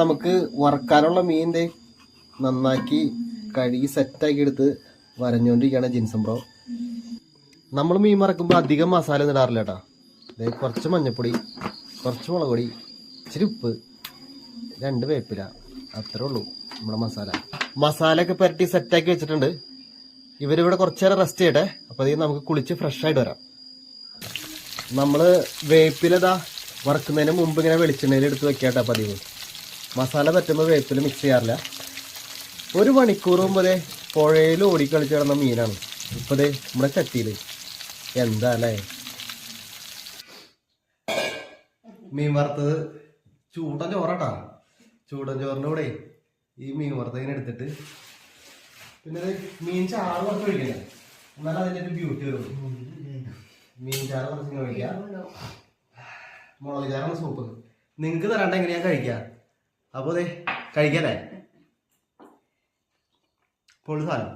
നമുക്ക് വറക്കാനുള്ള മീനിന്റെ നന്നാക്കി കഴുകി സെറ്റാക്കി എടുത്ത് വരഞ്ഞുകൊണ്ടിരിക്കുകയാണ് ജിൻസം ബ്രോ. നമ്മൾ മീൻ വറക്കുമ്പോൾ അധികം മസാല ഒന്നും ഇടാറില്ല കേട്ടോ. അതായത് കുറച്ച് മഞ്ഞപ്പൊടി, കുറച്ച് മുളക് പൊടി, ഇച്ചിരി ഉപ്പ്, 2 വേപ്പില, അത്രേ ഉള്ളൂ നമ്മുടെ മസാല ഒക്കെ പുരട്ടി സെറ്റാക്കി വെച്ചിട്ടുണ്ട്. ഇവരിവിടെ കുറച്ച് നേരം റെസ്റ്റ് ചെയ്യട്ടെ. അപ്പോൾ അധികം നമുക്ക് കുളിച്ച് ഫ്രഷ് ആയിട്ട് വരാം. നമ്മൾ വേപ്പിലതാ വറക്കുന്നതിന് മുമ്പ് ഇങ്ങനെ വെളിച്ചെണ്ണയിൽ എടുത്ത് വെക്കാട്ടോ പതിവ്. മസാല പറ്റുമ്പോൾ വേപ്പില മിക്സ് ചെയ്യാറില്ല. 1 മണിക്കൂർ മുമ്പേ പുഴയിൽ ഓടിക്കളിച്ച് കിടന്ന മീനാണ് ഇപ്പോൾ നമ്മുടെ ചട്ടിയിൽ. എന്താ അല്ലേ മീൻ വറുത്തത്. ചൂടൻ ചോറാട്ടാ. ചൂടൻ ചോറിൻ്റെ കൂടെ ഈ മീൻ വറുത്തതിനെ എടുത്തിട്ട് പിന്നെ മീൻ ചാറ് കുറച്ച് കഴിക്കണേ, എന്നാലും അതിൻ്റെ ഒരു ബ്യൂട്ടി വരുള്ളൂ. മീൻ ചാറ് കുറച്ച് കഴിക്കുക, മുളക് ചാറാണ് സൂപ്പ്. നിങ്ങൾക്ക് തരാണ്ട് എങ്ങനെയാ കഴിക്കുക. അപ്പോൾ കഴിക്കല്ലേ പൊളി സാധനം.